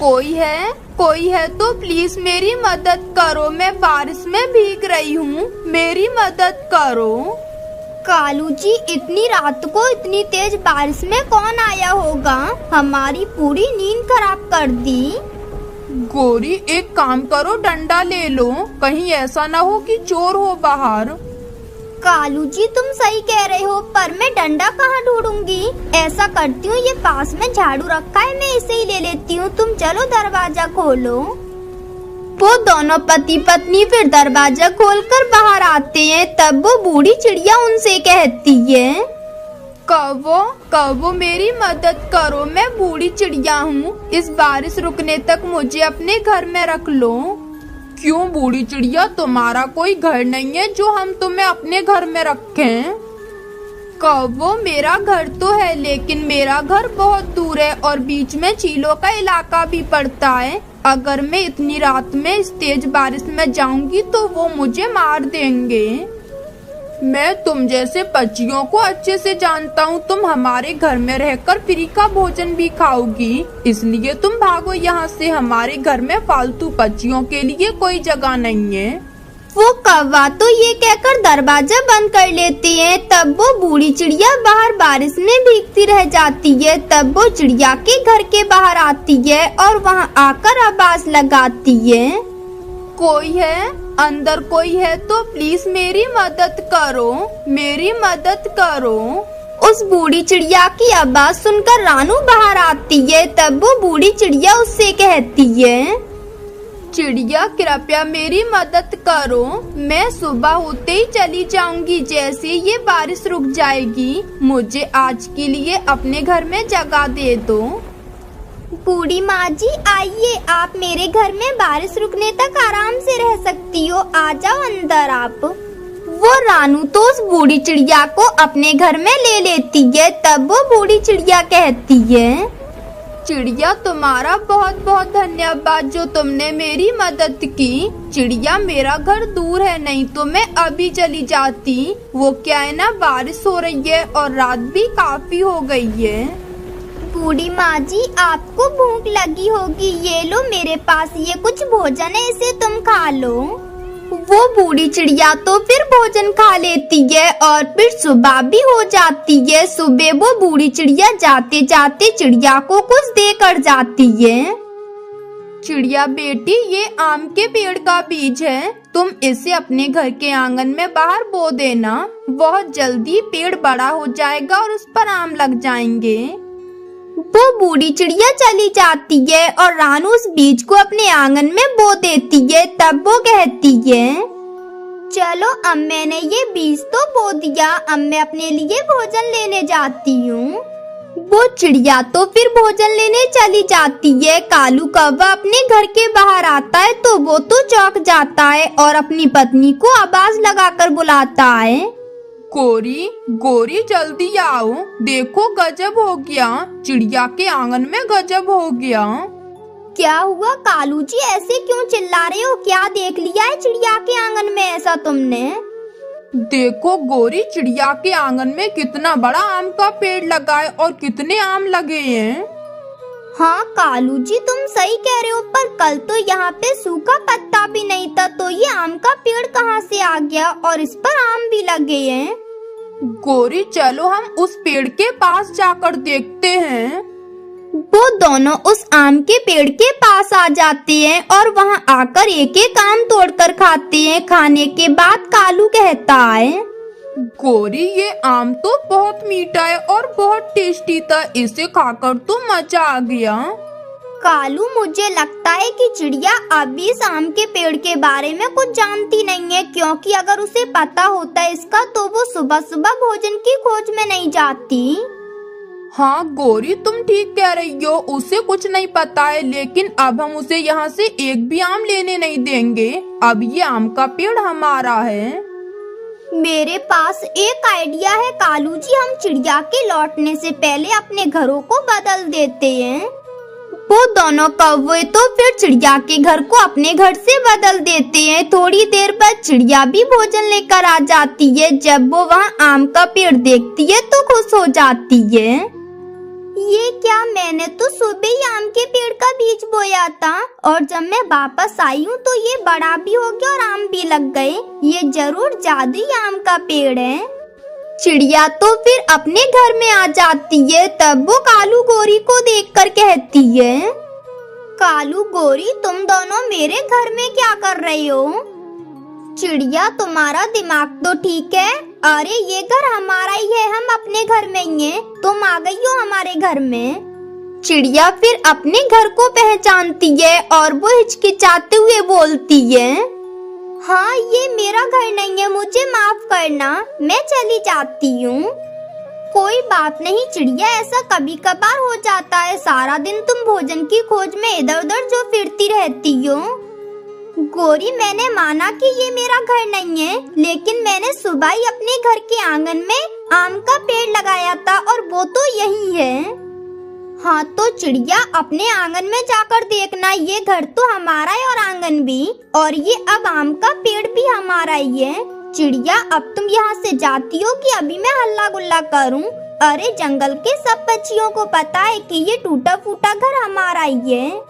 कोई है तो प्लीज मेरी मदद करो, मैं बारिश में भीग रही हूँ, मेरी मदद करो। कालू जी, इतनी रात को इतनी तेज बारिश में कौन आया होगा? हमारी पूरी नींद खराब कर दी। गौरी, एक काम करो, डंडा ले लो, कहीं ऐसा ना हो कि चोर हो बाहर। कालू जी, तुम सही कह रहे हो, पर मैं डंडा कहाँ ढूंढूंगी? ऐसा करती हूँ, ये पास में झाड़ू रखा है, मैं इसे ही ले लेती हूँ। तुम चलो दरवाजा खोलो। वो दोनों पति पत्नी फिर दरवाजा खोलकर बाहर आते हैं। तब वो बूढ़ी चिड़िया उनसे कहती है, कौवो मेरी मदद करो, मैं बूढ़ी चिड़िया हूँ, इस बारिश रुकने तक मुझे अपने घर में रख लो। क्यों बूढ़ी चिड़िया, तुम्हारा कोई घर नहीं है जो हम तुम्हें अपने घर में रखें? कौवो, मेरा घर तो है, लेकिन मेरा घर बहुत दूर है और बीच में चीलों का इलाका भी पड़ता है। अगर मैं इतनी रात में इस तेज बारिश में जाऊंगी तो वो मुझे मार देंगे। मैं तुम जैसे पक्षियों को अच्छे से जानता हूँ, तुम हमारे घर में रहकर फ्री का भोजन भी खाओगी, इसलिए तुम भागो यहाँ से, हमारे घर में फालतू पक्षियों के लिए कोई जगह नहीं है। वो कौवा तो ये कहकर दरवाजा बंद कर लेते हैं। तब वो बूढ़ी चिड़िया बाहर बारिश में भीगती रह जाती है। तब वो चिड़िया के घर के बाहर आती है और वहाँ आकर आवाज लगाती है, कोई है? अंदर कोई है तो प्लीज मेरी मदद करो, मेरी मदद करो। उस बूढ़ी चिड़िया की आवाज सुनकर रानू बाहर आती है। तब वो बूढ़ी चिड़िया उससे कहती है, चिड़िया, कृपया मेरी मदद करो, मैं सुबह होते ही चली जाऊंगी, जैसे ये बारिश रुक जाएगी मुझे आज के लिए अपने घर में जगह दे दो। बूढ़ी माँ जी, आइए, आप मेरे घर में बारिश रुकने तक आराम से रह सकती हो, आ जाओ अंदर आप। वो रानू तो उस बूढ़ी चिड़िया को अपने घर में ले लेती है। तब वो बूढ़ी चिड़िया कहती है, चिड़िया, तुम्हारा बहुत बहुत धन्यवाद जो तुमने मेरी मदद की। चिड़िया, मेरा घर दूर है, नहीं तो मैं अभी चली जाती। वो क्या है ना, बारिश हो रही है और रात भी काफी हो गई है। बूढ़ी माँ जी, आपको भूख लगी होगी, ये लो मेरे पास ये कुछ भोजन है, इसे तुम खा लो। वो बूढ़ी चिड़िया तो फिर भोजन खा लेती है और फिर सुबह भी हो जाती है। सुबह वो बूढ़ी चिड़िया जाते जाते चिड़िया को कुछ देकर जाती है। चिड़िया बेटी, ये आम के पेड़ का बीज है, तुम इसे अपने घर के आंगन में बाहर बो देना, बहुत जल्दी पेड़ बड़ा हो जाएगा और उस पर आम लग जाएंगे। वो बूढ़ी चिड़िया चली जाती है और रानू उस बीज को अपने आंगन में बो देती है। तब वो कहती है, चलो अब मैंने ये बीज तो बो दिया, अब मैं अपने लिए भोजन लेने जाती हूँ। वो चिड़िया तो फिर भोजन लेने चली जाती है। कालू कौवा अपने घर के बाहर आता है तो वो तो चौंक जाता है और अपनी पत्नी को आवाज लगाकर बुलाता है, गोरी जल्दी आओ, देखो गजब हो गया, चिड़िया के आंगन में गजब हो गया। क्या हुआ कालू जी, ऐसे क्यों चिल्ला रहे हो? क्या देख लिया है चिड़िया के आंगन में ऐसा तुमने? देखो गोरी, चिड़िया के आंगन में कितना बड़ा आम का पेड़ लगा है और कितने आम लगे हैं। हाँ कालू जी, तुम सही कह रहे हो, पर कल तो यहाँ पे सूखा पत्ता भी नहीं था, तो ये आम का पेड़ कहाँ से आ गया और इस पर आम भी लगे हैं। गोरी, चलो हम उस पेड़ के पास जाकर देखते हैं। वो दोनों उस आम के पेड़ के पास आ जाते हैं और वहाँ आकर एक एक आम तोड़कर खाते हैं। खाने के बाद कालू कहता है, गोरी, ये आम तो बहुत मीठा है और बहुत टेस्टी था, इसे खाकर तो मजा आ गया। कालू, मुझे लगता है कि चिड़िया अभी इस आम के पेड़ के बारे में कुछ जानती नहीं है, क्योंकि अगर उसे पता होता है इसका तो वो सुबह सुबह भोजन की खोज में नहीं जाती। हाँ गोरी, तुम ठीक कह रही हो, उसे कुछ नहीं पता है, लेकिन अब हम उसे यहाँ से एक भी आम लेने नहीं देंगे। अब ये आम का पेड़ हमारा है। मेरे पास एक आइडिया है कालू जी, हम चिड़िया के लौटने से पहले अपने घरों को बदल देते हैं। वो दोनों कौवे तो फिर चिड़िया के घर को अपने घर से बदल देते हैं। थोड़ी देर बाद चिड़िया भी भोजन लेकर आ जाती है। जब वो वहाँ आम का पेड़ देखती है तो खुश हो जाती है। ये क्या, मैंने तो सुबह ही आम के पेड़ का बीज बोया था और जब मैं वापस आई हूँ तो ये बड़ा भी हो गया और आम भी लग गए। ये जरूर जादुई आम का पेड़ है। चिड़िया तो फिर अपने घर में आ जाती है। तब वो कालू गोरी को देखकर कहती है, कालू गोरी, तुम दोनों मेरे घर में क्या कर रहे हो? चिड़िया, तुम्हारा दिमाग तो ठीक है। अरे ये घर हमारा ही है, हम अपने घर में ही हैं। तुम आ गई हो हमारे घर में। चिड़िया फिर अपने घर को पहचानती है और वो हिचकिचाते हुए बोलती है, हाँ ये मेरा घर नहीं है, मुझे माफ करना, मैं चली जाती हूँ। कोई बात नहीं चिड़िया, ऐसा कभी कभार हो जाता है। सारा दिन तुम भोजन की खोज में इधर उधर जो फिरती रहती हो। गोरी, मैंने माना कि ये मेरा घर नहीं है, लेकिन मैंने सुबह ही अपने घर के आंगन में आम का पेड़ लगाया था और वो तो यही है। हाँ तो चिड़िया, अपने आंगन में जाकर देखना, ये घर तो हमारा है और आंगन भी, और ये अब आम का पेड़ भी हमारा ही है। चिड़िया, अब तुम यहाँ से जाती हो कि अभी मैं हल्ला गुल्ला करूँ? अरे जंगल के सब पक्षियों को पता है कि ये टूटा फूटा घर हमारा ही है।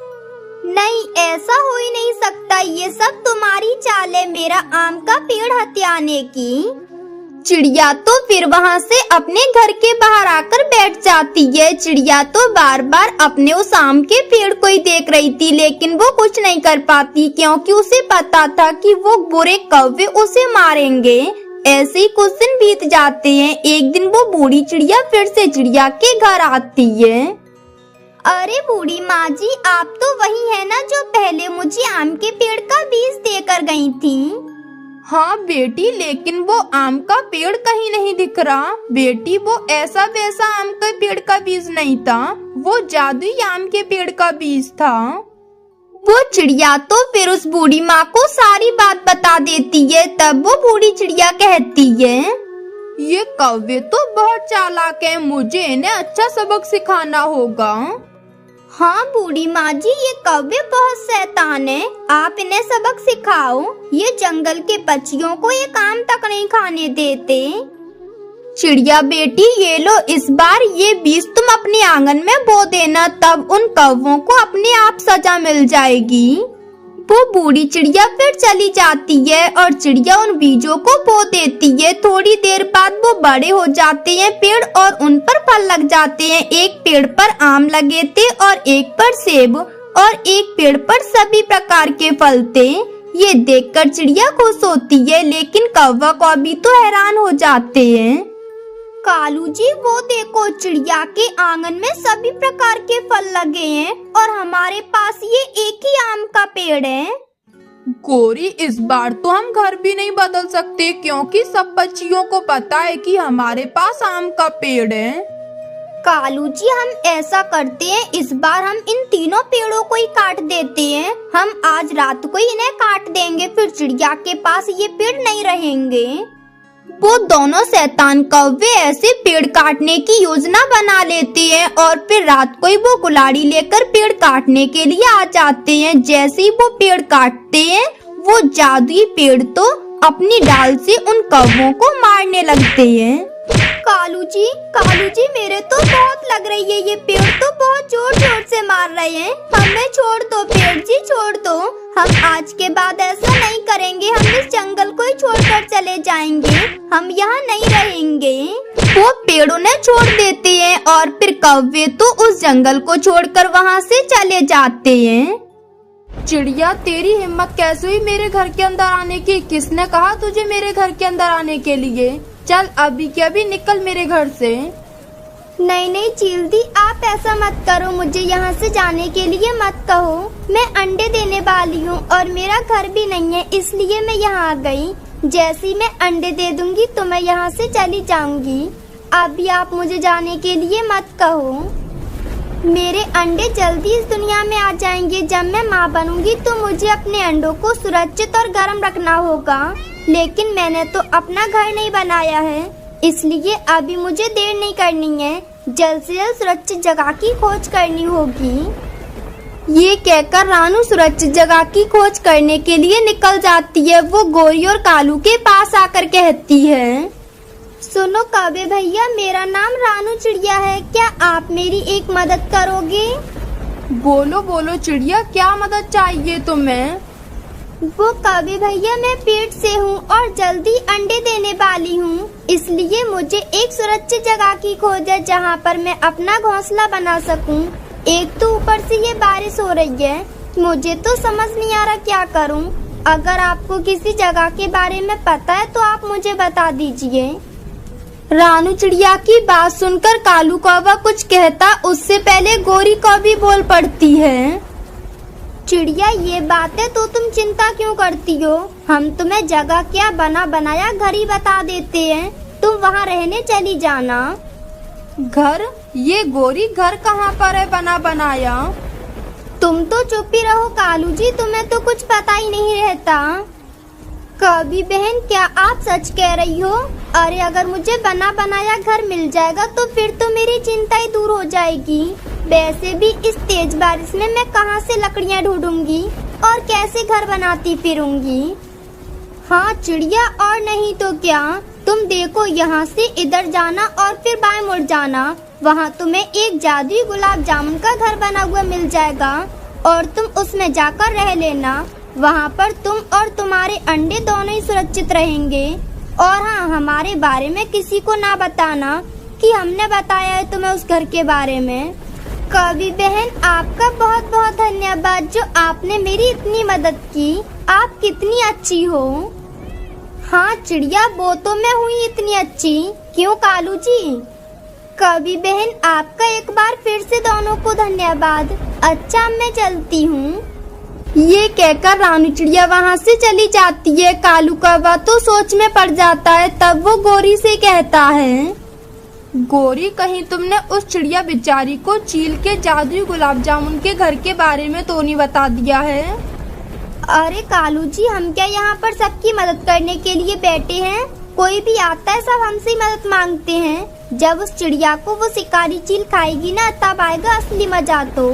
नहीं, ऐसा हो ही नहीं सकता, ये सब तुम्हारी चाल है मेरा आम का पेड़ हथियाने की। चिड़िया तो फिर वहाँ से अपने घर के बाहर आकर बैठ जाती है। चिड़िया तो बार बार अपने उस आम के पेड़ को ही देख रही थी, लेकिन वो कुछ नहीं कर पाती क्योंकि उसे पता था कि वो बुरे कौवे उसे मारेंगे। ऐसे ही कुछ दिन बीत जाते हैं। एक दिन वो बूढ़ी चिड़िया फिर से चिड़िया के घर आती है। अरे बूढ़ी माँ जी, आप तो वही है ना जो पहले मुझे आम के पेड़ का बीज देकर गई थी? हाँ बेटी, लेकिन वो आम का पेड़ कहीं नहीं दिख रहा। बेटी, वो ऐसा वैसा आम के पेड़ का बीज नहीं था, वो जादुई आम के पेड़ का बीज था। वो चिड़िया तो फिर उस बूढ़ी माँ को सारी बात बता देती है। तब वो बूढ़ी चिड़िया कहती है, ये कौवे तो बहुत चालाक है, मुझे इन्हें अच्छा सबक सिखाना होगा। हाँ बूढ़ी माँ जी, ये कौवे बहुत शैतान है, आप इन्हें सबक सिखाओ। ये जंगल के पक्षियों को ये काम तक नहीं खाने देते। चिड़िया बेटी, ये लो, इस बार ये बीज तुम अपने आंगन में बो देना, तब उन कौवों को अपने आप सजा मिल जाएगी। वो बूढ़ी चिड़िया फिर चली जाती है और चिड़िया उन बीजों को बो देती है। थोड़ी देर बाद वो बड़े हो जाते हैं पेड़ और उन पर फल लग जाते हैं। एक पेड़ पर आम लगे थे और एक पर सेब और एक पेड़ पर सभी प्रकार के फल थे। ये देखकर चिड़िया खुश होती है, लेकिन कौवा कौवी तो हैरान हो जाते हैं। कालू जी, वो देखो, चिड़िया के आंगन में सभी प्रकार के फल लगे हैं और हमारे पास ये एक ही आम का पेड़ है। गोरी, इस बार तो हम घर भी नहीं बदल सकते क्योंकि सब पक्षियों को पता है कि हमारे पास आम का पेड़ है। कालू जी, हम ऐसा करते हैं, इस बार हम इन तीनों पेड़ों को ही काट देते हैं। हम आज रात को ही इन्हें काट देंगे, फिर चिड़िया के पास ये पेड़ नहीं रहेंगे। वो दोनों शैतान कौवे ऐसे पेड़ काटने की योजना बना लेते हैं और फिर रात को ही वो कुल्हाड़ी लेकर पेड़ काटने के लिए आ जाते हैं। जैसे ही वो पेड़ काटते हैं, वो जादुई पेड़ तो अपनी डाल से उन कौवों को मारने लगते हैं। कालू जी, मेरे तो बहुत लग रही है, ये पेड़ तो बहुत जोर जोर से मार रहे हैं। हमें छोड़ दो पेड़ जी, छोड़ दो। हम आज के बाद ऐसा नहीं करेंगे, हम इस जंगल को ही छोड़कर चले जाएंगे, हम यहाँ नहीं रहेंगे। वो पेड़ उन्हें छोड़ देते हैं और फिर कौवे तो उस जंगल को छोड़कर वहाँ से चले जाते हैं। चिड़िया, तेरी हिम्मत कैसे हुई मेरे घर के अंदर आने की? किसने कहा तुझे मेरे घर के अंदर आने के लिए? चल अभी के अभी निकल मेरे घर से। नहीं चील दी, आप ऐसा मत करो, मुझे यहाँ से जाने के लिए मत कहो। मैं अंडे देने वाली हूँ और मेरा घर भी नहीं है, इसलिए मैं यहाँ आ गई। जैसे ही मैं अंडे दे दूंगी तो मैं यहाँ से चली जाऊंगी। अभी आप मुझे जाने के लिए मत कहो। मेरे अंडे जल्दी इस दुनिया में आ जाएंगे। जब मैं माँ बनूंगी तो मुझे अपने अंडों को सुरक्षित और गर्म रखना होगा, लेकिन मैंने तो अपना घर नहीं बनाया है, इसलिए अभी मुझे देर नहीं करनी है। जल्द से जल्द सुरक्षित जगह की खोज करनी होगी। ये कहकर रानू सुरक्षित जगह की खोज करने के लिए निकल जाती है। वो गोरी और कालू के पास आकर कहती है, सुनो कौवे भैया, मेरा नाम रानू चिड़िया है। क्या आप मेरी एक मदद करोगे? बोलो बोलो चिड़िया, क्या मदद चाहिए तुम्हें? वो कौवे भैया, मैं पेट से हूँ और जल्दी अंडे देने वाली हूँ, इसलिए मुझे एक सुरक्षित जगह की खोज है जहाँ पर मैं अपना घोंसला बना सकूँ। एक तो ऊपर से ये बारिश हो रही है, मुझे तो समझ नहीं आ रहा क्या करूँ। अगर आपको किसी जगह के बारे में पता है तो आप मुझे बता दीजिए। रानू चिड़िया की बात सुनकर कालू कौवा कुछ कहता उससे पहले गोरी कौवी बोल पड़ती है। चिड़िया, ये बात है तो तुम चिंता क्यों करती हो? हम तुम्हें जगह क्या बना बनाया घर ही बता देते हैं, तुम वहाँ रहने चली जाना। घर? ये गोरी घर कहाँ पर है बना बनाया? तुम तो चुप ही रहो कालू जी, तुम्हें तो कुछ पता ही नहीं रहता। कौवी बहन, क्या आप सच कह रही हो? अरे अगर मुझे बना बनाया घर मिल जाएगा तो फिर तो मेरी चिंता ही दूर हो जाएगी। वैसे भी इस तेज बारिश में मैं कहाँ से लकड़ियाँ ढूंढूंगी और कैसे घर बनाती फिरूंगी। हाँ चिड़िया, और नहीं तो क्या, तुम देखो यहाँ से इधर जाना और फिर बाएं मुड़ जाना, वहाँ तुम्हें एक जादुई गुलाब जामुन का घर बना हुआ मिल जाएगा और तुम उसमें जाकर रह लेना। वहाँ पर तुम और तुम्हारे अंडे दोनों ही सुरक्षित रहेंगे। और हाँ, हमारे बारे में किसी को ना बताना कि हमने बताया है तुम्हें उस घर के बारे में। कौवी बहन, आपका बहुत बहुत धन्यवाद जो आपने मेरी इतनी मदद की। आप कितनी अच्छी हो। हाँ चिड़िया, वो तो मैं हुई इतनी अच्छी। क्यों कालू जी? कौवी बहन, आपका एक बार फिर से दोनों को धन्यवाद। अच्छा, मैं चलती हूँ। ये कहकर रानू चिड़िया वहाँ से चली जाती है। कालू कौवा तो सोच में पड़ जाता है। तब वो गोरी से कहता है, गोरी, कहीं तुमने उस चिड़िया बेचारी को चील के जादुई गुलाब जामुन के घर के बारे में तो नहीं बता दिया है? अरे कालू जी, हम क्या यहाँ पर सबकी मदद करने के लिए बैठे हैं? कोई भी आता है सब हमसे ही मदद मांगते हैं। जब उस चिड़िया को वो शिकारी चील खाएगी ना, तब आएगा असली मजा। तो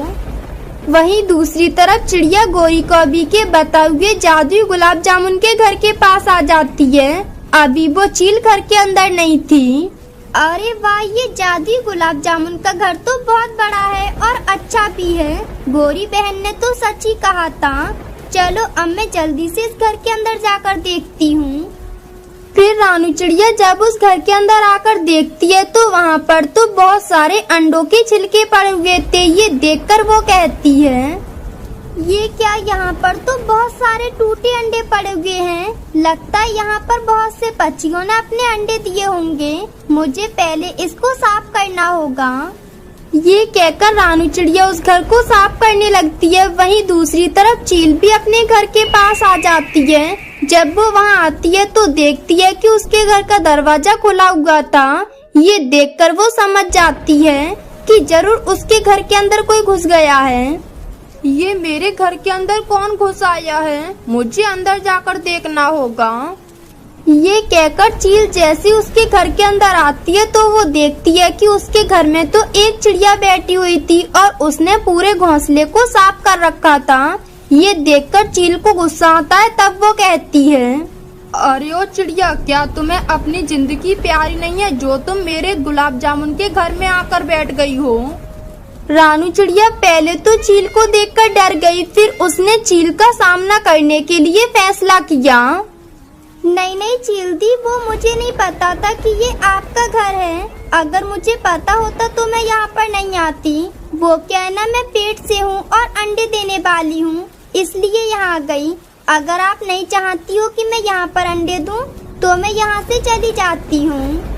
वहीं दूसरी तरफ चिड़िया गोरी कौवी के बताए हुए जादुई गुलाब जामुन के घर के पास आ जाती है। अभी वो चील घर के अंदर नहीं थी। अरे वाह, ये जादुई गुलाब जामुन का घर तो बहुत बड़ा है और अच्छा भी है। गोरी बहन ने तो सच ही कहा था। चलो अब मैं जल्दी से इस घर के अंदर जाकर देखती हूँ। फिर रानू चिड़िया जब उस घर के अंदर आकर देखती है तो वहाँ पर तो बहुत सारे अंडों के छिलके पड़े हुए थे। ये देखकर वो कहती है, ये क्या, यहाँ पर तो बहुत सारे टूटे अंडे पड़े हुए हैं। लगता है यहाँ पर बहुत से पक्षियों ने अपने अंडे दिए होंगे। मुझे पहले इसको साफ करना होगा। ये कहकर रानू चिड़िया उस घर को साफ करने लगती है। वहीं दूसरी तरफ चील भी अपने घर के पास आ जाती है। जब वो वहाँ आती है तो देखती है कि उसके घर का दरवाजा खुला हुआ था। ये देखकर वो समझ जाती है कि जरूर उसके घर के अंदर कोई घुस गया है। ये मेरे घर के अंदर कौन घुस आया है? मुझे अंदर जाकर देखना होगा। ये कहकर चील जैसे उसके घर के अंदर आती है तो वो देखती है कि उसके घर में तो एक चिड़िया बैठी हुई थी और उसने पूरे घोंसले को साफ कर रखा था। ये देखकर चील को गुस्सा आता है। तब वो कहती है, अरे ओ चिड़िया, क्या तुम्हें अपनी जिंदगी प्यारी नहीं है जो तुम मेरे गुलाब जामुन के घर में आकर बैठ गई हो? रानू चिड़िया पहले तो चील को देखकर डर गई, फिर उसने चील का सामना करने के लिए फैसला किया। नहीं चील दी, वो मुझे नहीं पता था कि ये आपका घर है। अगर मुझे पता होता तो मैं यहाँ पर नहीं आती। वो क्या है ना, मैं पेट से हूँ और अंडे देने वाली हूँ, इसलिए यहाँ गई। अगर आप नहीं चाहती हो कि मैं यहाँ पर अंडे दूँ तो मैं यहाँ से चली जाती हूँ।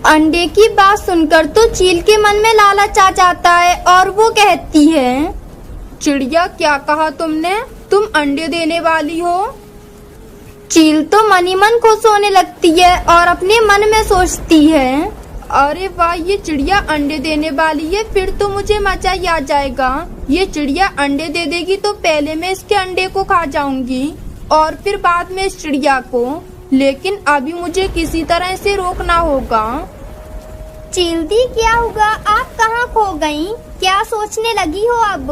अंडे की बात सुनकर तो चील के मन में लालच आ जाता है और वो कहती है, चिड़िया, क्या कहा तुमने? तुम अंडे देने वाली हो? चील तो मन ही मन खुश होने लगती है और अपने मन में सोचती है, अरे वाह, ये चिड़िया अंडे देने वाली है, फिर तो मुझे मजा ही आ जाएगा। ये चिड़िया अंडे दे देगी तो पहले मैं इसके अंडे को खा जाऊंगी और फिर बाद में इस चिड़िया को। लेकिन अभी मुझे किसी तरह से रोकना होगा। चील दी, क्या हुआ? आप कहाँ खो गयी? क्या सोचने लगी हो अब?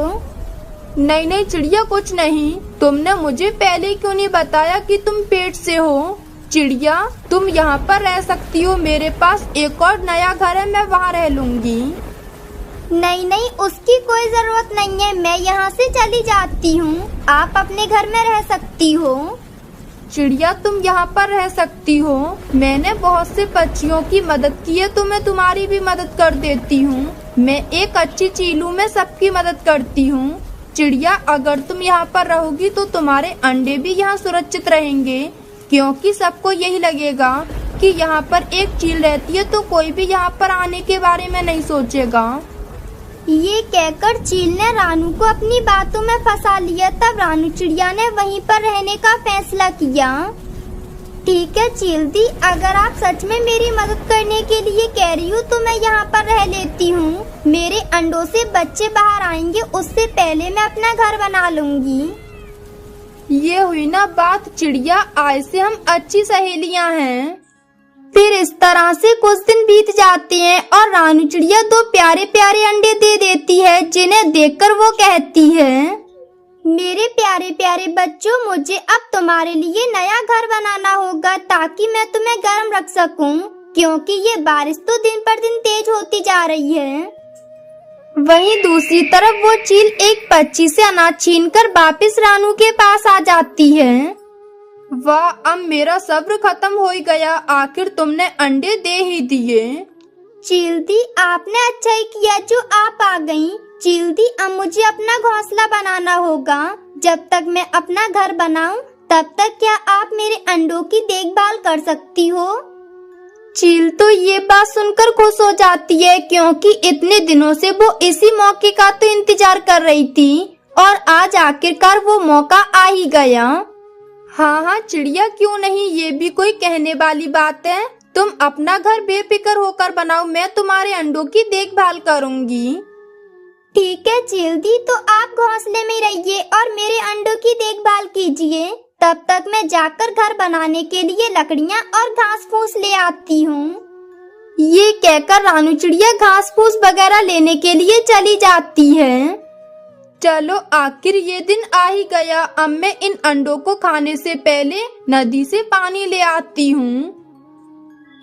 नहीं चिड़िया, कुछ नहीं। तुमने मुझे पहले क्यों नहीं बताया कि तुम पेट से हो? चिड़िया तुम यहाँ पर रह सकती हो, मेरे पास एक और नया घर है, मैं वहाँ रह लूंगी। नहीं नहीं, उसकी कोई जरूरत नहीं है, मैं यहाँ से चली जाती हूँ। आप अपने घर में रह सकती हो। चिड़िया तुम यहाँ पर रह सकती हो, मैंने बहुत से पक्षियों की मदद की है, तो मैं तुम्हारी भी मदद कर देती हूँ। मैं एक अच्छी चील हूँ, मैं सबकी मदद करती हूँ। चिड़िया अगर तुम यहाँ पर रहोगी तो तुम्हारे अंडे भी यहाँ सुरक्षित रहेंगे, क्योंकि सबको यही लगेगा कि यहाँ पर एक चील रहती है, तो कोई भी यहाँ पर आने के बारे में नहीं सोचेगा। ये कहकर चील ने रानू को अपनी बातों में फंसा लिया। तब रानू चिड़िया ने वहीं पर रहने का फैसला किया। ठीक है चील दी, अगर आप सच में मेरी मदद करने के लिए कह रही हो तो मैं यहाँ पर रह लेती हूँ। मेरे अंडों से बच्चे बाहर आएंगे, उससे पहले मैं अपना घर बना लूंगी। ये हुई ना बात चिड़िया, आज से हम अच्छी सहेलियाँ हैं। फिर इस तरह से कुछ दिन बीत जाते हैं और रानू चिड़िया दो प्यारे प्यारे अंडे दे देती है, जिन्हें देखकर वो कहती है, मेरे प्यारे प्यारे बच्चों, मुझे अब तुम्हारे लिए नया घर बनाना होगा ताकि मैं तुम्हें गर्म रख सकूं, क्योंकि ये बारिश तो दिन पर दिन तेज होती जा रही है। वहीं दूसरी तरफ वो चील एक पक्षी से अनाज छीनकर वापस रानू के पास आ जाती है। वाह, अब मेरा सब्र खत्म हो ही गया, आखिर तुमने अंडे दे ही दिए। चील दी, आपने अच्छा ही किया जो आप आ गईं। चील दी, अब मुझे अपना घोंसला बनाना होगा। जब तक मैं अपना घर बनाऊं, तब तक क्या आप मेरे अंडों की देखभाल कर सकती हो? चील तो ये बात सुनकर खुश हो जाती है, क्योंकि इतने दिनों से वो इसी मौके का तो इंतजार कर रही थी और आज आखिरकार वो मौका आ ही गया। हाँ हाँ चिड़िया, क्यों नहीं, ये भी कोई कहने वाली बात है। तुम अपना घर बेफिक्र होकर बनाओ, मैं तुम्हारे अंडों की देखभाल करूँगी। ठीक है चील दी, तो आप घोंसले में रहिए और मेरे अंडों की देखभाल कीजिए। तब तक मैं जाकर घर बनाने के लिए लकड़ियाँ और घास फूस ले आती हूँ। ये कहकर रानू चिड़िया घास फूस वगैरह लेने के लिए चली जाती है। चलो, आखिर ये दिन आ ही गया। अब मैं इन अंडों को खाने से पहले नदी से पानी ले आती हूँ।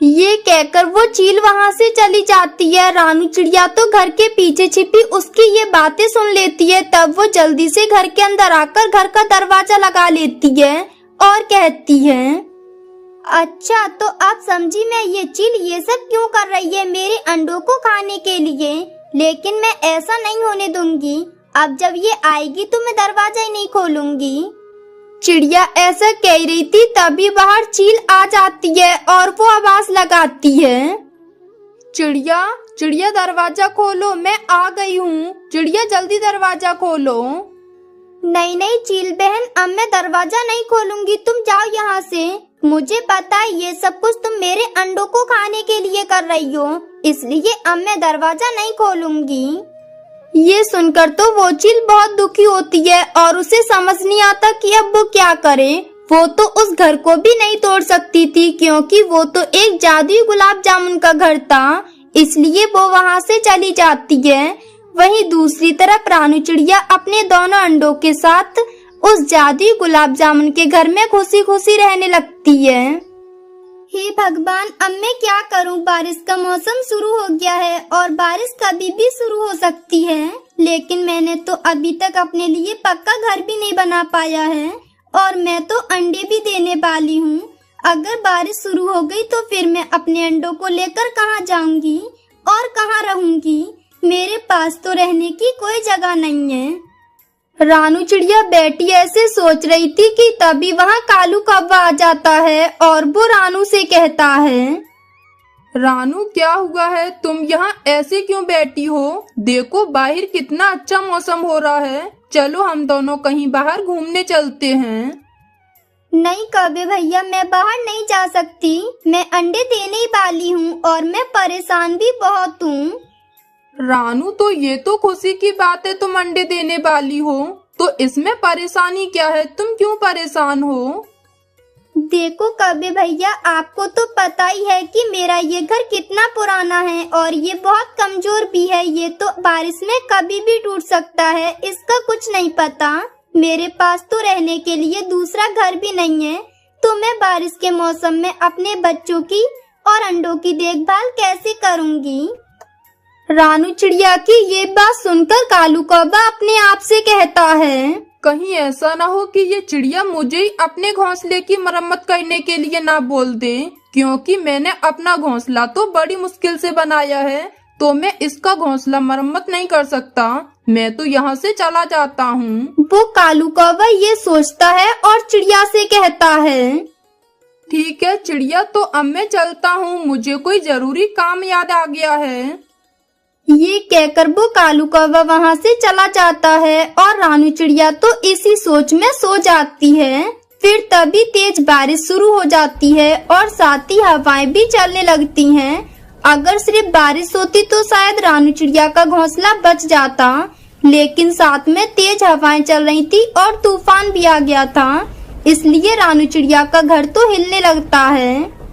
ये कहकर वो चील वहाँ से चली जाती है। रानू चिड़िया तो घर के पीछे छिपी उसकी ये बातें सुन लेती है। तब वो जल्दी से घर के अंदर आकर घर का दरवाजा लगा लेती है और कहती है, अच्छा तो आप समझी मैं ये चील ये सब क्यों कर रही है मेरे अंडों को खाने के लिए, लेकिन मैं ऐसा नहीं होने दूंगी। अब जब ये आएगी तो मैं दरवाजा ही नहीं खोलूंगी। चिड़िया ऐसा कह रही थी, तभी बाहर चील आ जाती है और वो आवाज लगाती है, चिड़िया चिड़िया दरवाजा खोलो, मैं आ गई हूँ। चिड़िया जल्दी दरवाजा खोलो। नहीं नहीं चील बहन, अब मैं दरवाजा नहीं खोलूंगी, तुम जाओ यहाँ से। मुझे पता है ये सब कुछ तुम मेरे अंडों को खाने के लिए कर रही हो, इसलिए अब मैं दरवाजा नहीं खोलूंगी। ये सुनकर तो वो चील बहुत दुखी होती है और उसे समझ नहीं आता कि अब वो क्या करे। वो तो उस घर को भी नहीं तोड़ सकती थी, क्योंकि वो तो एक जादुई गुलाब जामुन का घर था, इसलिए वो वहाँ से चली जाती है। वहीं दूसरी तरफ रानू चिड़िया अपने दोनों अंडों के साथ उस जादुई गुलाब जामुन के घर में खुशी खुशी रहने लगती है। हे भगवान, अब मैं क्या करूं? बारिश का मौसम शुरू हो गया है और बारिश कभी भी शुरू हो सकती है, लेकिन मैंने तो अभी तक अपने लिए पक्का घर भी नहीं बना पाया है और मैं तो अंडे भी देने वाली हूँ। अगर बारिश शुरू हो गई तो फिर मैं अपने अंडों को लेकर कहाँ जाऊंगी और कहाँ रहूंगी? मेरे पास तो रहने की कोई जगह नहीं है। रानू चिड़िया बैठी ऐसे सोच रही थी कि तभी वहाँ कालू कौवा आ जाता है और वो रानू से कहता है, रानू क्या हुआ है, तुम यहाँ ऐसे क्यों बैठी हो? देखो बाहर कितना अच्छा मौसम हो रहा है, चलो हम दोनों कहीं बाहर घूमने चलते हैं। नहीं कौवे भैया, मैं बाहर नहीं जा सकती, मैं अंडे देने ही वाली हूँ और मैं परेशान भी बहुत हूँ। रानू तो ये तो खुशी की बात है, तुम अंडे देने वाली हो, तो इसमें परेशानी क्या है? तुम क्यों परेशान हो? देखो कौवे भैया, आपको तो पता ही है कि मेरा ये घर कितना पुराना है और ये बहुत कमजोर भी है। ये तो बारिश में कभी भी टूट सकता है, इसका कुछ नहीं पता। मेरे पास तो रहने के लिए दूसरा घर भी नहीं है, तो मैं बारिश के मौसम में अपने बच्चों की और अंडों की देखभाल कैसे करूंगी? रानू चिड़िया की ये बात सुनकर कालू कौवा अपने आप से कहता है, कहीं ऐसा ना हो कि ये चिड़िया मुझे ही अपने घोंसले की मरम्मत करने के लिए ना बोल दे, क्योंकि मैंने अपना घोंसला तो बड़ी मुश्किल से बनाया है, तो मैं इसका घोंसला मरम्मत नहीं कर सकता। मैं तो यहाँ से चला जाता हूँ। वो कालू कौवा ये सोचता है और चिड़िया से कहता है, ठीक है चिड़िया, तो अब मैं चलता हूँ, मुझे कोई जरूरी काम याद आ गया है। ये कहकर वो कालू कौवा वहाँ से चला जाता है और रानू चिड़िया तो इसी सोच में सो जाती है। फिर तभी तेज बारिश शुरू हो जाती है और साथ ही हवाएं भी चलने लगती हैं। अगर सिर्फ बारिश होती तो शायद रानू चिड़िया का घोंसला बच जाता, लेकिन साथ में तेज हवाएं चल रही थी और तूफान भी आ गया था, इसलिए रानू चिड़िया का घर तो हिलने लगता है।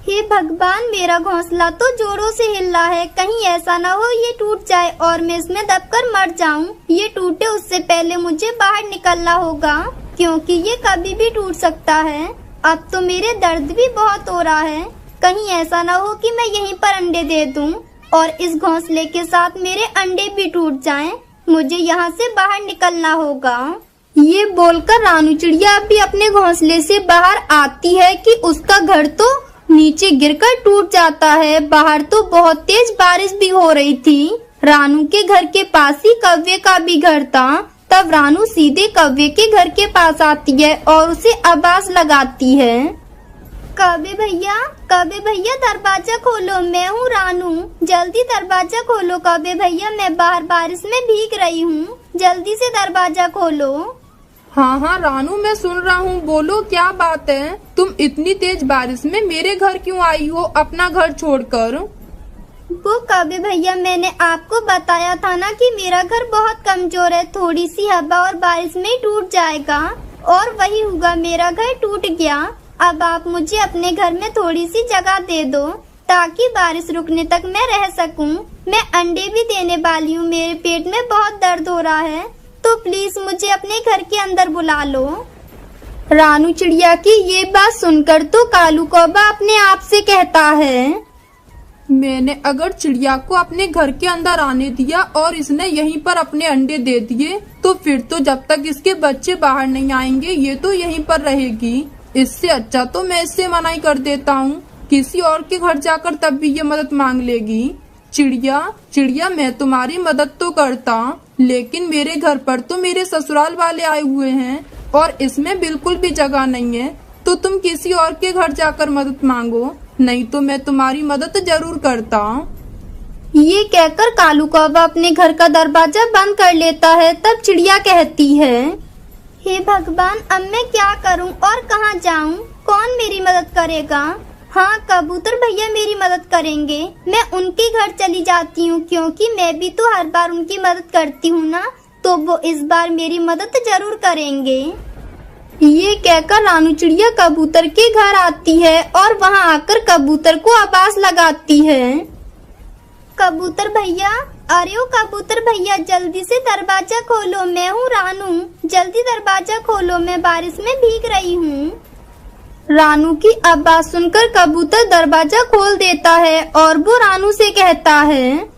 हे भगवान, मेरा घोंसला तो जोरों से हिल रहा है, कहीं ऐसा ना हो ये टूट जाए और मैं इसमें दबकर मर जाऊं। ये टूटे उससे पहले मुझे बाहर निकलना होगा, क्योंकि ये कभी भी टूट सकता है। अब तो मेरे दर्द भी बहुत हो रहा है, कहीं ऐसा ना हो कि मैं यहीं पर अंडे दे दूं और इस घोंसले के साथ मेरे अंडे भी टूट जाएं। मुझे यहाँ से बाहर निकलना होगा। ये बोलकर रानू चिड़िया भी अपने घोंसले से बाहर आती है कि उसका घर तो नीचे गिरकर टूट जाता है। बाहर तो बहुत तेज बारिश भी हो रही थी। रानू के घर के पास ही कौवे का भी घर था। तब रानू सीधे कौवे के घर के पास आती है और उसे आवाज लगाती है, कौवे भैया दरवाजा खोलो, मैं हूँ रानू, जल्दी दरवाजा खोलो कौवे भैया, मैं बाहर बारिश में भीग रही हूँ, जल्दी से दरवाजा खोलो। हाँ रानू, मैं सुन रहा हूँ, बोलो क्या बात है? तुम इतनी तेज बारिश में मेरे घर क्यों आई हो अपना घर छोड़कर? वो कौवे भैया, मैंने आपको बताया था ना कि मेरा घर बहुत कमजोर है, थोड़ी सी हवा और बारिश में टूट जाएगा, और वही हुआ, मेरा घर टूट गया। अब आप मुझे अपने घर में थोड़ी सी जगह दे दो ताकि बारिश रुकने तक मैं रह सकूं। मैं अंडे भी देने वाली हूँ, मेरे पेट में बहुत दर्द हो रहा है, तो प्लीज मुझे अपने घर के अंदर बुला लो। रानू चिड़िया की ये बात सुनकर तो कालू कौवा अपने आप से कहता है, मैंने अगर चिड़िया को अपने घर के अंदर आने दिया और इसने यहीं पर अपने अंडे दे दिए, तो फिर तो जब तक इसके बच्चे बाहर नहीं आएंगे ये तो यहीं पर रहेगी। इससे अच्छा तो मैं इससे मना कर देता हूँ, किसी और के घर जाकर तब भी ये मदद मांग लेगी। चिड़िया, मैं तुम्हारी मदद तो करता, लेकिन मेरे घर पर तो मेरे ससुराल वाले आए हुए हैं और इसमें बिल्कुल भी जगह नहीं है, तो तुम किसी और के घर जाकर मदद मांगो, नहीं तो मैं तुम्हारी मदद जरूर करता। ये कहकर कालू कौवा अपने घर का दरवाजा बंद कर लेता है। तब चिड़िया कहती है, हे भगवान, अब मैं क्या करूं और कहां जाऊं? कौन मेरी मदद करेगा? हाँ, कबूतर भैया मेरी मदद करेंगे। मैं उनके घर चली जाती हूँ, क्योंकि मैं भी तो हर बार उनकी मदद करती हूँ ना, तो वो इस बार मेरी मदद जरूर करेंगे। ये कहकर रानू चिड़िया कबूतर के घर आती है और वहाँ आकर कबूतर को आवाज लगाती है, कबूतर भैया, अरे ओ कबूतर भैया, जल्दी से दरवाजा खोलो, मैं हूँ रानू, जल्दी दरवाजा खोलो, मैं बारिश में भीग रही हूँ। रानू की आवाज सुनकर कबूतर दरवाजा खोल देता है और वो रानू से कहता है,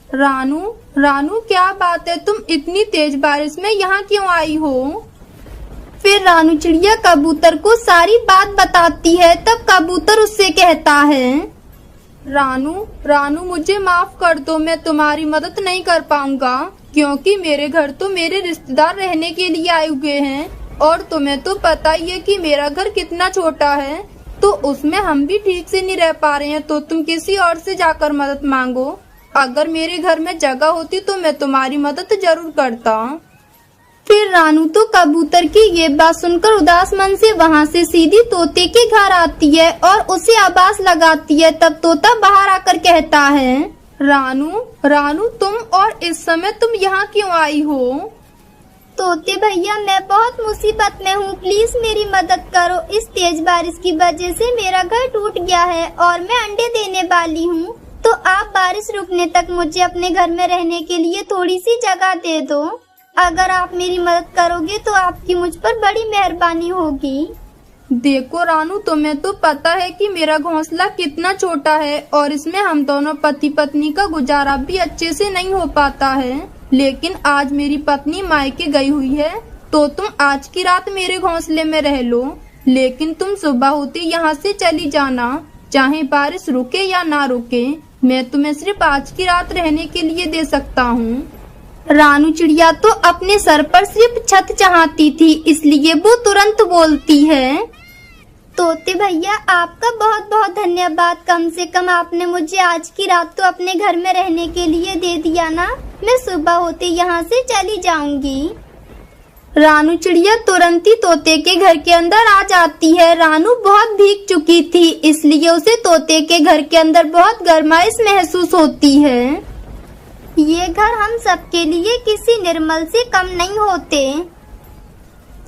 रानू क्या बात है, तुम इतनी तेज बारिश में यहाँ क्यों आई हो? फिर रानू चिड़िया कबूतर को सारी बात बताती है। तब कबूतर उससे कहता है, रानू मुझे माफ कर दो, मैं तुम्हारी मदद नहीं कर पाऊंगा, क्योंकि मेरे घर तो मेरे रिश्तेदार रहने के लिए आए हुए हैं और तुम्हें तो पता ही है कि मेरा घर कितना छोटा है, तो उसमें हम भी ठीक से नहीं रह पा रहे हैं, तो तुम किसी और से जाकर मदद मांगो। अगर मेरे घर में जगह होती तो मैं तुम्हारी मदद जरूर करता। फिर रानू तो कबूतर की ये बात सुनकर उदास मन से वहाँ से सीधी तोते के घर आती है और उसे आवाज लगाती है। तब तोता बाहर आकर कहता है, रानू तुम, और इस समय तुम यहाँ क्यों आई हो? तोते भैया, मैं बहुत मुसीबत में हूँ, प्लीज मेरी मदद करो। इस तेज बारिश की वजह से मेरा घर टूट गया है और मैं अंडे देने वाली हूँ, तो आप बारिश रुकने तक मुझे अपने घर में रहने के लिए थोड़ी सी जगह दे दो। अगर आप मेरी मदद करोगे तो आपकी मुझ पर बड़ी मेहरबानी होगी। देखो रानू, तुम्हें तो पता है कि मेरा घोंसला कितना छोटा है और इसमें हम दोनों पति पत्नी का गुजारा भी अच्छे से नहीं हो पाता है। लेकिन आज मेरी पत्नी मायके गई हुई है, तो तुम आज की रात मेरे घोंसले में रह लो। लेकिन तुम सुबह होते यहाँ से चली जाना, चाहे बारिश रुके या ना रुके। मैं तुम्हें सिर्फ आज की रात रहने के लिए दे सकता हूँ। रानू चिड़िया तो अपने सर पर सिर्फ छत चाहती थी, इसलिए वो तुरंत बोलती है, तोते भैया आपका बहुत बहुत धन्यवाद। कम से कम आपने मुझे आज की रात तो अपने घर में रहने के लिए दे दिया ना। मैं सुबह होते यहाँ से चली जाऊंगी। रानू चिड़िया तुरंत ही तोते के घर के अंदर आ जाती है। रानू बहुत भीग चुकी थी, इसलिए उसे तोते के घर के अंदर बहुत गर्माइश महसूस होती है। ये घर हम सबके लिए किसी निर्मल से कम नहीं होते।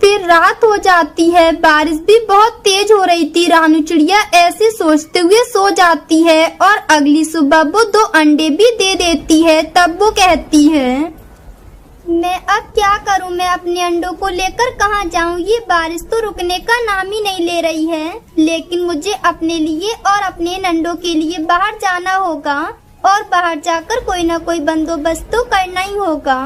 फिर रात हो जाती है, बारिश भी बहुत तेज हो रही थी। रानू चिड़िया ऐसे सोचते हुए सो जाती है और अगली सुबह वो 2 अंडे भी दे देती है। तब वो कहती है, मैं अब क्या करूं? मैं अपने अंडों को लेकर कहां जाऊं? ये बारिश तो रुकने का नाम ही नहीं ले रही है। लेकिन मुझे अपने लिए और अपने अंडों के लिए बाहर जाना होगा और बाहर जाकर कोई न कोई बंदोबस्त तो करना ही होगा।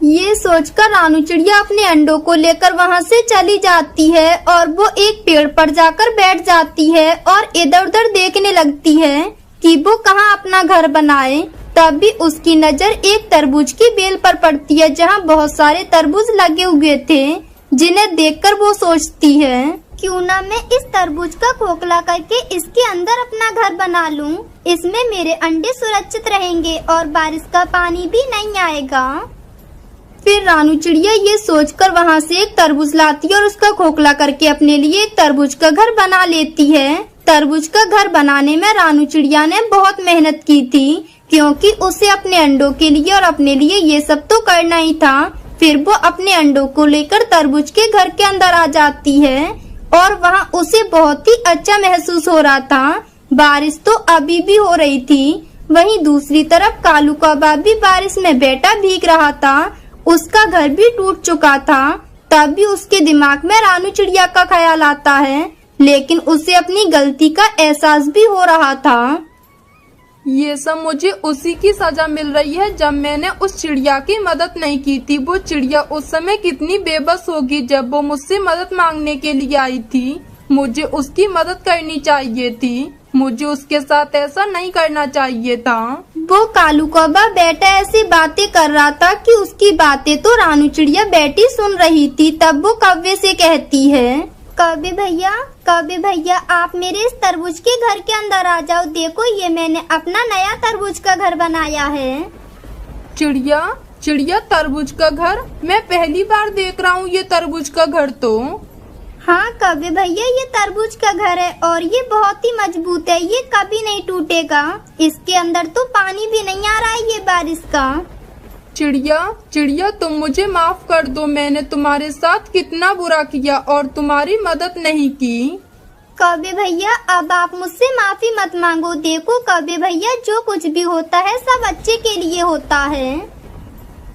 ये सोचकर रानू चिड़िया अपने अंडों को लेकर वहाँ से चली जाती है और वो एक पेड़ पर जाकर बैठ जाती है और इधर उधर देखने लगती है कि वो कहाँ अपना घर बनाए। तभी उसकी नजर एक तरबूज की बेल पर पड़ती है, जहाँ बहुत सारे तरबूज लगे हुए थे, जिन्हें देखकर वो सोचती है, क्यों ना मैं इस तरबूज का खोखला करके इसके अंदर अपना घर बना लूं। इसमें मेरे अंडे सुरक्षित रहेंगे और बारिश का पानी भी नहीं आएगा। फिर रानू चिड़िया ये सोचकर वहाँ से एक तरबूज लाती है और उसका खोखला करके अपने लिए एक तरबूज का घर बना लेती है। तरबूज का घर बनाने में रानू चिड़िया ने बहुत मेहनत की थी, क्योंकि उसे अपने अंडों के लिए और अपने लिए ये सब तो करना ही था। फिर वो अपने अंडों को लेकर तरबूज के घर के अंदर आ जाती है और वहाँ उसे बहुत ही अच्छा महसूस हो रहा था। बारिश तो अभी भी हो रही थी। वहीं दूसरी तरफ कालू कौवा भी बारिश में बैठा भीग रहा था। उसका घर भी टूट चुका था। तभी उसके दिमाग में रानू चिड़िया का ख्याल आता है, लेकिन उसे अपनी गलती का एहसास भी हो रहा था। ये सब मुझे उसी की सजा मिल रही है, जब मैंने उस चिड़िया की मदद नहीं की थी। वो चिड़िया उस समय कितनी बेबस होगी जब वो मुझसे मदद मांगने के लिए आई थी। मुझे उसकी मदद करनी चाहिए थी। मुझे उसके साथ ऐसा नहीं करना चाहिए था। वो कालू कौवा बैठा ऐसी बातें कर रहा था कि उसकी बातें तो रानू चिड़िया बैठी सुन रही थी। तब वो कौवे से कहती है, कौवे भैया आप मेरे इस तरबूज के घर के अंदर आ जाओ। देखो ये मैंने अपना नया तरबूज का घर बनाया है। चिड़िया तरबूज का घर? मैं पहली बार देख रहा हूँ ये तरबूज का घर तो। हाँ कौवे भैया, ये तरबूज का घर है और ये बहुत ही मजबूत है। ये कभी नहीं टूटेगा। इसके अंदर तो पानी भी नहीं आ रहा है ये बारिश का। चिड़िया तुम मुझे माफ कर दो। मैंने तुम्हारे साथ कितना बुरा किया और तुम्हारी मदद नहीं की। कौवे भैया अब आप मुझसे माफी मत मांगो। देखो कौवे भैया, जो कुछ भी होता है सब अच्छे के लिए होता है।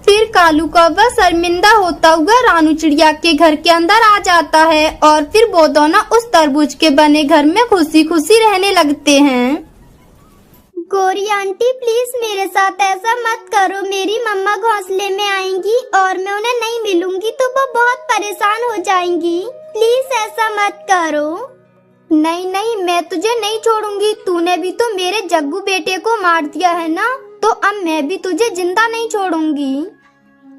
फिर कालू कौवा शर्मिंदा होता हुआ रानू चिड़िया के घर के अंदर आ जाता है और फिर वो दोनों उस तरबूज के बने घर में खुशी खुशी रहने लगते हैं। गोरी आंटी प्लीज मेरे साथ ऐसा मत करो। मेरी मम्मा घोंसले में आएंगी और मैं उन्हें नहीं मिलूंगी तो वो बहुत परेशान हो जाएंगी। प्लीज ऐसा मत करो। नहीं, मैं तुझे नहीं छोड़ूंगी। तूने भी तो मेरे जग्गू बेटे को मार दिया है ना, तो अब मैं भी तुझे जिंदा नहीं छोड़ूंगी।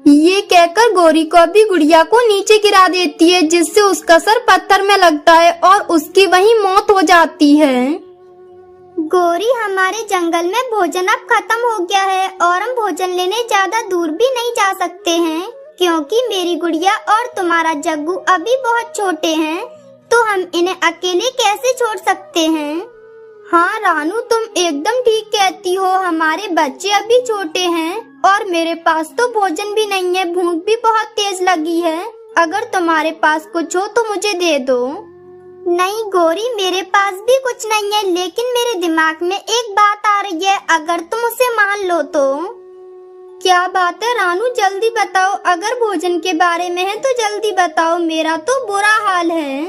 ये कहकर गोरी कौवी गुड़िया को नीचे गिरा देती है, जिससे उसका सर पत्थर में लगता है और उसकी वहीं मौत हो जाती है। गोरी, हमारे जंगल में भोजन अब खत्म हो गया है और हम भोजन लेने ज्यादा दूर भी नहीं जा सकते हैं, क्योंकि मेरी गुड़िया और तुम्हारा जग्गू अभी बहुत छोटे हैं, तो हम इन्हें अकेले कैसे छोड़ सकते हैं। हाँ रानू, तुम एकदम ठीक कहती हो। हमारे बच्चे अभी छोटे हैं और मेरे पास तो भोजन भी नहीं है। भूख भी बहुत तेज लगी है। अगर तुम्हारे पास कुछ हो तो मुझे दे दो। नहीं गोरी, मेरे पास भी कुछ नहीं है, लेकिन मेरे दिमाग में एक बात आ रही है। अगर तुम उसे मान लो तो। क्या बात है रानू, जल्दी बताओ। अगर भोजन के बारे में है तो जल्दी बताओ, मेरा तो बुरा हाल है।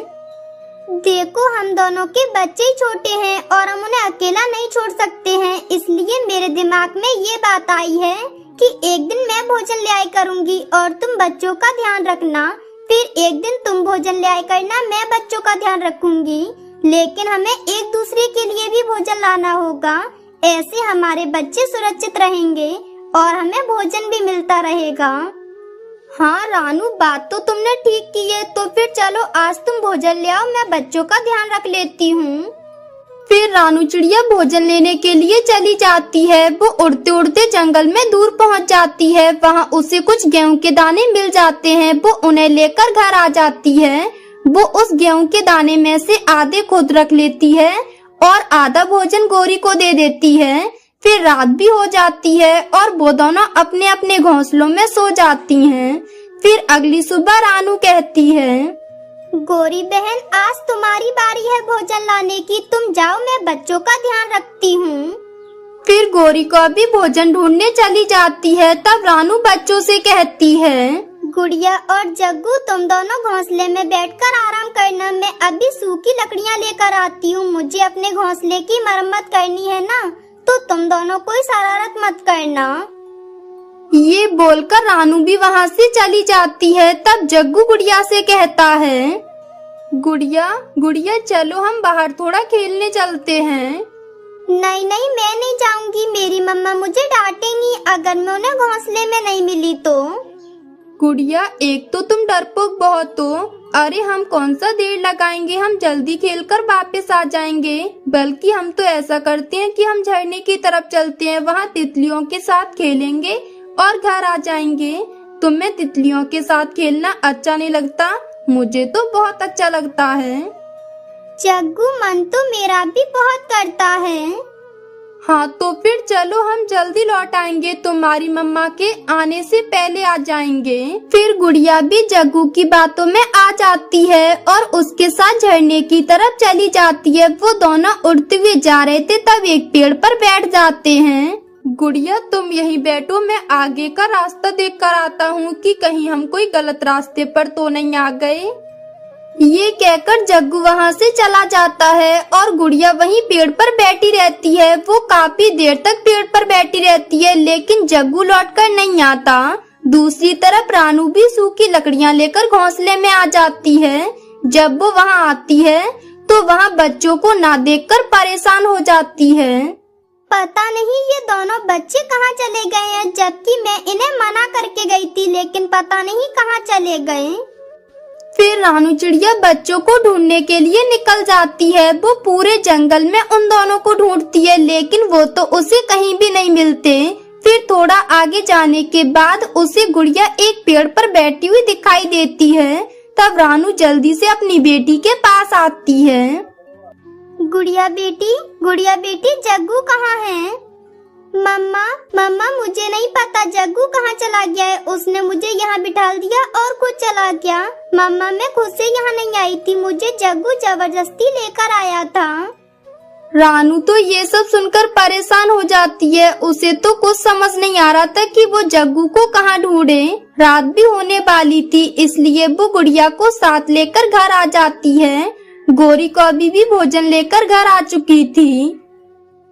देखो, हम दोनों के बच्चे ही छोटे हैं और हम उन्हें अकेला नहीं छोड़ सकते हैं, इसलिए मेरे दिमाग में ये बात आई है कि एक दिन मैं भोजन ले आया करूँगी और तुम बच्चों का ध्यान रखना। फिर एक दिन तुम भोजन ले आया करना, मैं बच्चों का ध्यान रखूंगी। लेकिन हमें एक दूसरे के लिए भी भोजन लाना होगा, ऐसे हमारे बच्चे सुरक्षित रहेंगे और हमें भोजन भी मिलता रहेगा। हाँ रानू, बात तो तुमने ठीक की है। तो फिर चलो आज तुम भोजन ले आओ, मैं बच्चों का ध्यान रख लेती हूँ। फिर रानू चिड़िया भोजन लेने के लिए चली जाती है। वो उड़ते उड़ते जंगल में दूर पहुँच जाती है। वहाँ उसे कुछ गेहूं के दाने मिल जाते हैं। वो उन्हें लेकर घर आ जाती है। वो उस गेहूं के दाने में से आधे खुद रख लेती है और आधा भोजन गोरी को दे देती है। फिर रात भी हो जाती है और वो दोनों अपने अपने घोंसलों में सो जाती हैं। फिर अगली सुबह रानू कहती है, गोरी बहन, आज तुम्हारी बारी है भोजन लाने की। तुम जाओ, मैं बच्चों का ध्यान रखती हूँ। फिर गोरी को भी भोजन ढूंढने चली जाती है। तब रानू बच्चों से कहती है, गुड़िया और जग्गू, तुम दोनों घोंसले में बैठकर आराम करना। मैं अभी सूखी लकड़ियाँ लेकर आती हूँ। मुझे अपने घोंसले की मरम्मत करनी है ना, तो तुम दोनों कोई शरारत मत करना। ये बोलकर रानू भी वहाँ से चली जाती है। तब जग्गू गुड़िया से कहता है, गुड़िया गुड़िया, चलो हम बाहर थोड़ा खेलने चलते हैं। नहीं नहीं, मैं नहीं जाऊंगी। मेरी मम्मा मुझे डांटेंगी अगर मैं उन्हें घोंसले में नहीं मिली तो। गुड़िया, एक तो तुम डरपोक बहुत हो। अरे हम कौन सा देर लगाएंगे, हम जल्दी खेलकर वापस आ जाएंगे। बल्कि हम तो ऐसा करते हैं कि हम झरने की तरफ चलते हैं, वहाँ तितलियों के साथ खेलेंगे और घर आ जाएंगे। तुम्हें तितलियों के साथ खेलना अच्छा नहीं लगता? मुझे तो बहुत अच्छा लगता है। जग्गू, मन तो मेरा भी बहुत करता है। हाँ तो फिर चलो, हम जल्दी लौट आएंगे। तुम्हारी मम्मा के आने से पहले आ जाएंगे। फिर गुड़िया भी जग्गू की बातों में आ जाती है और उसके साथ झरने की तरफ चली जाती है। वो दोनों उड़ते हुए जा रहे थे, तब एक पेड़ पर बैठ जाते हैं। गुड़िया, तुम यहीं बैठो, मैं आगे का रास्ता देख कर आता हूँ कि कहीं हम कोई गलत रास्ते पर तो नहीं आ गए। ये कहकर जग्गू वहाँ से चला जाता है और गुड़िया वहीं पेड़ पर बैठी रहती है। वो काफी देर तक पेड़ पर बैठी रहती है, लेकिन जग्गू लौटकर नहीं आता। दूसरी तरफ रानू भी सूखी लकड़ियाँ लेकर घोंसले में आ जाती है। जब वो वहाँ आती है तो वहाँ बच्चों को ना देखकर परेशान हो जाती है। पता नहीं ये दोनों बच्चे कहाँ चले गए हैं, जबकि मैं इन्हें मना करके गई थी, लेकिन पता नहीं कहाँ चले गए। फिर रानू चिड़िया बच्चों को ढूंढने के लिए निकल जाती है। वो पूरे जंगल में उन दोनों को ढूंढती है, लेकिन वो तो उसे कहीं भी नहीं मिलते। फिर थोड़ा आगे जाने के बाद उसे गुड़िया एक पेड़ पर बैठी हुई दिखाई देती है। तब रानू जल्दी से अपनी बेटी के पास आती है। गुड़िया बेटी, जग्गू कहाँ है? मम्मा, मुझे नहीं पता जग्गू कहाँ चला गया है। उसने मुझे यहाँ बिठा दिया और खुद चला गया। मम्मा, मैं खुद से यहाँ नहीं आई थी, मुझे जग्गू जबरदस्ती लेकर आया था। रानू तो ये सब सुनकर परेशान हो जाती है। उसे तो कुछ समझ नहीं आ रहा था कि वो जग्गू को कहाँ ढूंढे। रात भी होने वाली थी, इसलिए वो गुड़िया को साथ लेकर घर आ जाती है। गोरी को अभी भी भोजन लेकर घर आ चुकी थी।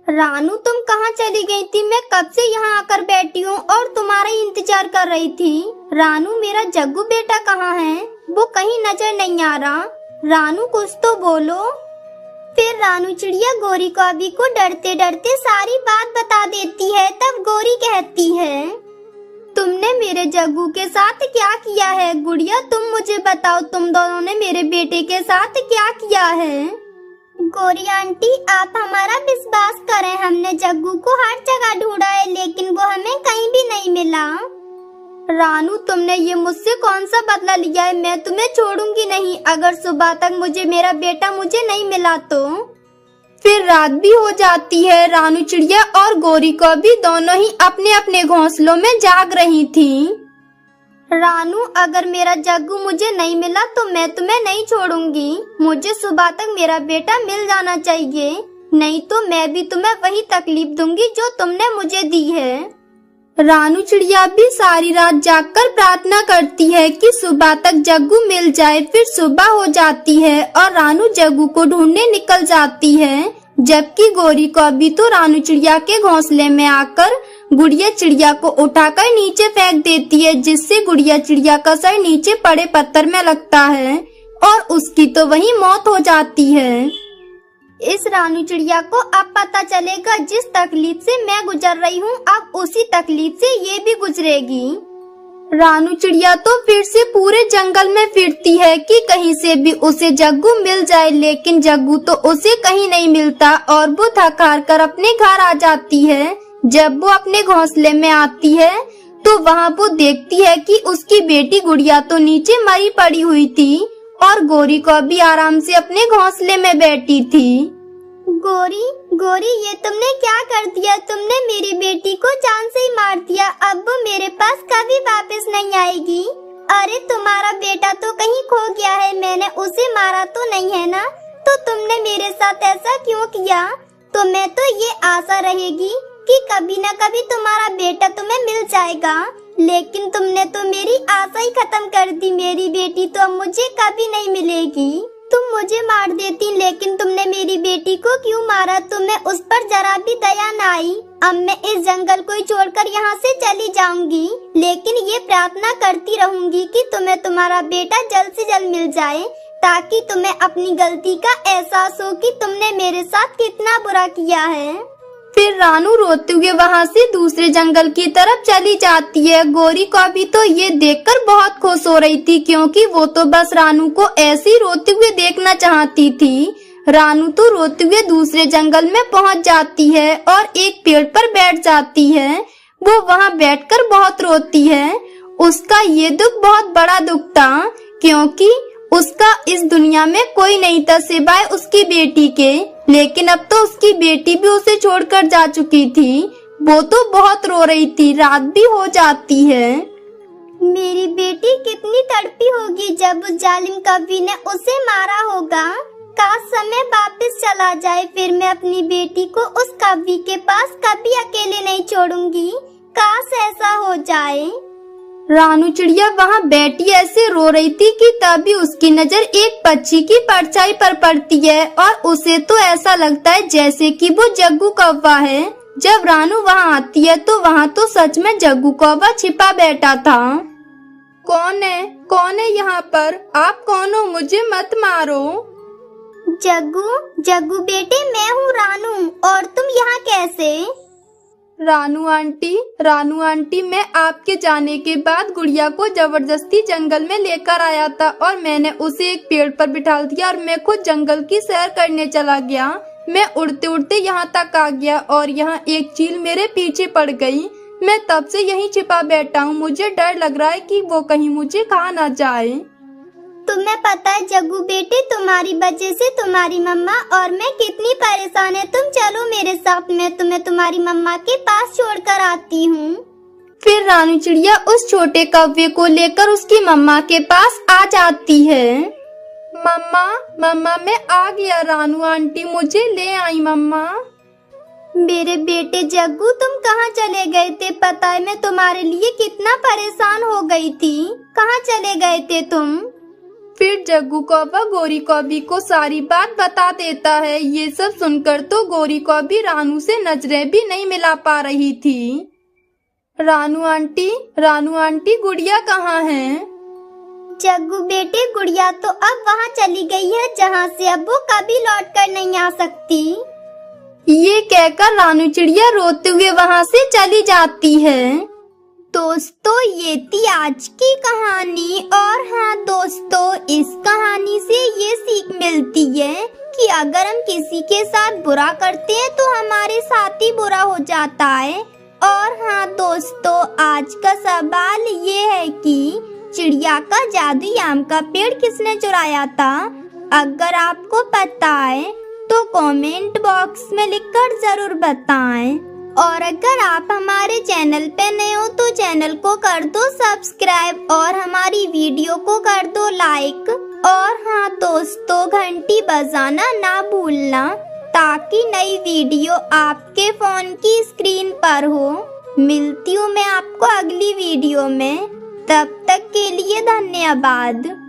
रानू, तुम कहाँ चली गई थी? मैं कब से यहाँ आकर बैठी हूँ और तुम्हारा इंतजार कर रही थी। रानू, मेरा जग्गू बेटा कहाँ है? वो कहीं नजर नहीं आ रहा। रानू, कुछ तो बोलो। फिर रानू चिड़िया गोरी कौवी को डरते डरते सारी बात बता देती है। तब गोरी कहती है, तुमने मेरे जग्गू के साथ क्या किया है? गुड़िया, तुम मुझे बताओ, तुम दोनों ने मेरे बेटे के साथ क्या किया है? गोरी आंटी, आप हमारा विश्वास करें, हमने जग्गू को हर जगह ढूंढा है, लेकिन वो हमें कहीं भी नहीं मिला। रानू, तुमने ये मुझसे कौन सा बदला लिया है? मैं तुम्हें छोड़ूंगी नहीं अगर सुबह तक मेरा बेटा मुझे नहीं मिला तो। फिर रात भी हो जाती है। रानू चिड़िया और गोरी को भी दोनों ही अपने अपने घोंसलों में जाग रही थी। रानू, अगर मेरा जग्गू मुझे नहीं मिला तो मैं तुम्हें नहीं छोड़ूंगी। मुझे सुबह तक मेरा बेटा मिल जाना चाहिए, नहीं तो मैं भी तुम्हें वही तकलीफ दूंगी जो तुमने मुझे दी है। रानू चिड़िया भी सारी रात जागकर प्रार्थना करती है कि सुबह तक जग्गू मिल जाए। फिर सुबह हो जाती है और रानू जग्गू को ढूंढने निकल जाती है, जबकि गोरी कौवी तो रानू चिड़िया के घोंसले में आकर गुड़िया चिड़िया को उठाकर नीचे फेंक देती है, जिससे गुड़िया चिड़िया का सर नीचे पड़े पत्थर में लगता है और उसकी तो वहीं मौत हो जाती है। इस रानू चिड़िया को अब पता चलेगा जिस तकलीफ से मैं गुजर रही हूँ, अब उसी तकलीफ से ये भी गुजरेगी। रानू चिड़िया तो फिर से पूरे जंगल में फिरती है कि कहीं से भी उसे जग्गू मिल जाए, लेकिन जग्गू तो उसे कहीं नहीं मिलता और वो थक हार कर अपने घर आ जाती है। जब वो अपने घोंसले में आती है तो वहाँ वो देखती है कि उसकी बेटी गुड़िया तो नीचे मरी पड़ी हुई थी और गोरी कौवी आराम से अपने घोंसले में बैठी थी। गोरी गोरी, ये तुमने क्या कर दिया? तुमने मेरी बेटी को जान से ही मार दिया। अब वो मेरे पास कभी वापस नहीं आएगी। अरे तुम्हारा बेटा तो कहीं खो गया है, मैंने उसे मारा तो नहीं है ना? तो तुमने मेरे साथ ऐसा क्यों किया? तुम्हें तो ये आशा रहेगी कि कभी न कभी तुम्हारा बेटा तुम्हें मिल जाएगा, लेकिन तुमने तो मेरी आशा ही खत्म कर दी। मेरी बेटी तो अब मुझे कभी नहीं मिलेगी। तुम मुझे मार देती, लेकिन तुमने मेरी बेटी को क्यों मारा? तुम्हें उस पर जरा भी दया न आई। अब मैं इस जंगल को ही छोड़कर यहाँ से चली जाऊंगी, लेकिन ये प्रार्थना करती रहूंगी कि तुम्हें तुम्हारा बेटा जल्द से जल्द मिल जाए, ताकि तुम्हें अपनी गलती का एहसास हो कि तुमने मेरे साथ कितना बुरा किया है। फिर रानू रोते हुए वहाँ से दूसरे जंगल की तरफ चली जाती है। गोरी कौवी तो ये देखकर बहुत खुश हो रही थी, क्योंकि वो तो बस रानू को ऐसे ही रोते हुए देखना चाहती थी। रानू तो रोते हुए दूसरे जंगल में पहुँच जाती है और एक पेड़ पर बैठ जाती है। वो वहाँ बैठकर बहुत रोती है। उसका ये दुख बहुत बड़ा दुख था, क्योंकि उसका इस दुनिया में कोई नहीं था सिवाय उसकी बेटी के, लेकिन अब तो उसकी बेटी भी उसे छोड़कर जा चुकी थी। वो तो बहुत रो रही थी। रात भी हो जाती है। मेरी बेटी कितनी तड़पी होगी जब उस जालिम कवि ने उसे मारा होगा। काश समय वापस चला जाए, फिर मैं अपनी बेटी को उस कवि के पास कभी अकेले नहीं छोड़ूंगी। काश ऐसा हो जाए। रानू चिड़िया वहाँ बैठी ऐसे रो रही थी कि तभी उसकी नजर एक पक्षी की परछाई पर पड़ती है और उसे तो ऐसा लगता है जैसे कि वो जग्गू कौवा है। जब रानू वहाँ आती है तो वहाँ तो सच में जग्गू कौवा छिपा बैठा था। कौन है यहाँ पर? आप कौन हो? मुझे मत मारो। जग्गू बेटे, मैं हूँ रानू। और तुम यहाँ कैसे? रानू आंटी, मैं आपके जाने के बाद गुड़िया को जबरदस्ती जंगल में लेकर आया था और मैंने उसे एक पेड़ पर बिठा दिया और मैं खुद जंगल की सैर करने चला गया। मैं उड़ते उड़ते यहाँ तक आ गया और यहाँ एक चील मेरे पीछे पड़ गई। मैं तब से यहीं छिपा बैठा हूँ। मुझे डर लग रहा है कि वो कहीं मुझे खा ना जाए। तुम्हें पता है जग्गू बेटे, तुम्हारी वजह से तुम्हारी मम्मा और मैं कितनी परेशान है। तुम चलो मेरे साथ, मैं तुम्हें तुम्हारी मम्मा के पास छोड़कर आती हूँ। फिर रानू चिड़िया उस छोटे कौवे को लेकर उसकी मम्मा के पास आ जाती है। मम्मा मैं आ गया। रानू आंटी मुझे ले आई। मम्मा। मेरे बेटे जग्गू, तुम कहाँ चले गए थे? पता है मैं तुम्हारे लिए कितना परेशान हो गई थी। कहाँ चले गए थे तुम? फिर जग्गू कौवा गोरी कौवी को सारी बात बता देता है। ये सब सुनकर तो गोरी कौवी रानू से नजरें भी नहीं मिला पा रही थी। रानू आंटी गुड़िया कहाँ है? जग्गू बेटे, गुड़िया तो अब वहाँ चली गई है जहाँ से अब वो कभी लौट कर नहीं आ सकती। ये कहकर रानू चिड़िया रोते हुए वहाँ से चली जाती है। दोस्तों, ये थी आज की कहानी। और हाँ दोस्तों, इस कहानी से ये सीख मिलती है कि अगर हम किसी के साथ बुरा करते हैं तो हमारे साथ ही बुरा हो जाता है। और हाँ दोस्तों, आज का सवाल ये है कि चिड़िया का जादुई आम का पेड़ किसने चुराया था? अगर आपको पता है तो कमेंट बॉक्स में लिखकर जरूर बताएं। और अगर आप हमारे चैनल पे नए हो तो चैनल को कर दो सब्सक्राइब और हमारी वीडियो को कर दो लाइक। और हाँ दोस्तों, घंटी बजाना ना भूलना ताकि नई वीडियो आपके फोन की स्क्रीन पर हो। मिलती हूँ मैं आपको अगली वीडियो में। तब तक के लिए धन्यवाद।